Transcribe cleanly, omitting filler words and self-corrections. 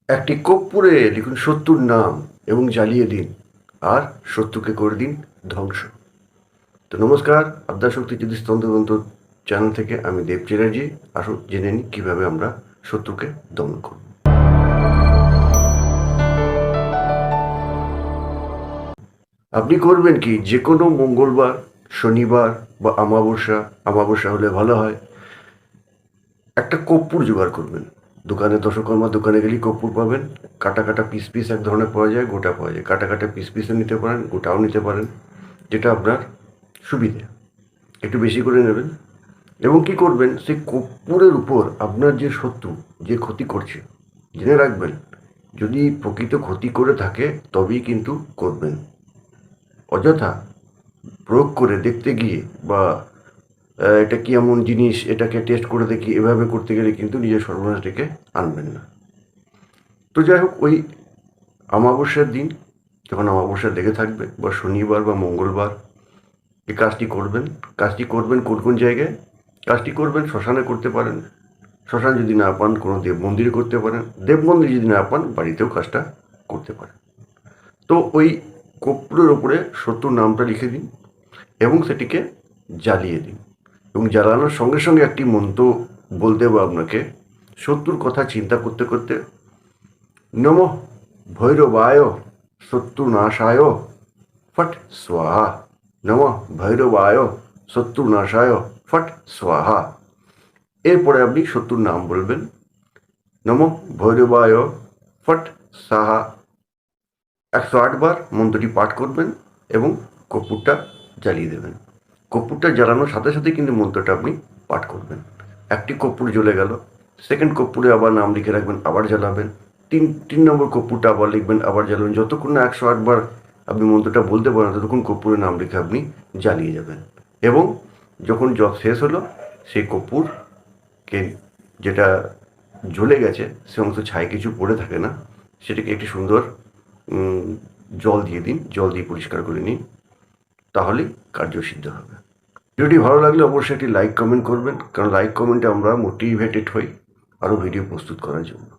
একটি কর্পূরে লিখুন শত্রুর নাম এবং জ্বালিয়ে দিন, আর শত্রুকে করে দিন ধ্বংস। তো নমস্কার, আদ্যাশক্তি জ্যোতিষতন্ত্র চ্যানেল থেকে আমি দেব চ্যাটার্জি। আসুন জেনে নিই কীভাবে আমরা শত্রুকে দমন করব। আপনি করবেন কি, যে কোনো মঙ্গলবার, শনিবার বা আমাবস্যা হলে ভালো হয়, একটা কর্পূর জোগাড় করবেন। দোকানে, দশকর্মার দোকানে গেলেই কর্পূর পাবেন। কাটা কাটা পিস পিস এক ধরনের পাওয়া যায়, গোটা পাওয়া যায়। কাটা কাটা পিস পিসও নিতে পারেন, গোটাও নিতে পারেন, যেটা আপনার সুবিধে। একটু বেশি করে নেবেন এবং কি করবেন, সেই কর্পূরের উপর আপনার যে শত্রু যে ক্ষতি করছে, জেনে রাখবেন, যদি প্রকৃত ক্ষতি করে থাকে তবেই কিন্তু করবেন। অযথা প্রয়োগ করে দেখতে গিয়ে বা এটা কি এমন জিনিস, এটাকে টেস্ট করে দেখি, এভাবে করতে গেলে কিন্তু নিজের সর্বনাশ ডেকে আনবেন না। তো যাই হোক, ওই অমাবস্যার দিন, যখন অমাবস্যা লেগে থাকবে, বা শনিবার বা মঙ্গলবার, এই কাজটি করবেন। কাজটি করবেন কোন কোন জায়গায়? কাজটি করবেন শ্মশানে করতে পারেন। শ্মশান যদি না পান, কোনো দেব মন্দিরে করতে পারেন। দেব মন্দির যদি না পান, বাড়িতেও কাজটা করতে পারেন। তো ওই কর্পূরের ওপরে শত্রুর নামটা লিখে দিন এবং সেটিকে জ্বালিয়ে দিন। এবং জ্বালানোর সঙ্গে সঙ্গে একটি মন্ত্র বলতে হবে আপনাকে। শত্রুর কথা চিন্তা করতে করতে, নমঃ ভৈরবায় শত্রুনাশায় ফট স্বাহা। নমঃ ভৈরবায় শত্রুনাশায় ফট স্বাহা। এরপরে আপনি শত্রুর নাম বলবেন, নমঃ ভৈরবায় ফট সাহা। 108 বার মন্ত্রটি পাঠ করবেন এবং কর্পূরটা জ্বালিয়ে দেবেন। কর্পূরটা জ্বালানোর সাথে সাথে কিন্তু মন্ত্রটা আপনি পাঠ করবেন। একটি কর্পূর জ্বলে গেল, সেকেন্ড কর্পূরে আবার নাম লিখে রাখবেন, আবার জ্বালাবেন। তিন নম্বর কর্পূরটা আবার লিখবেন, আবার জ্বালাবেন। যতক্ষণ না 108 বার আপনি মন্ত্রটা বলতে পারেন, ততক্ষণ কর্পূরের নাম লিখে আপনি জ্বালিয়ে যাবেন। এবং যখন জপ শেষ হলো, সেই কর্পূরকে, যেটা জ্বলে গেছে সে অংশ ছাই কিছু পড়ে থাকে না, সেটাকে একটি সুন্দর জল দিয়ে দিন, জল দিয়ে পরিষ্কার করে নিন, তাহলেই কার্যসিদ্ধ হবে। ভিডিওটি ভালো লাগলে অবশ্যই একটি লাইক কমেন্ট করবেন, কারণ লাইক কমেন্টে আমরা মোটিভেটেড হই আরও ভিডিও প্রস্তুত করার জন্য।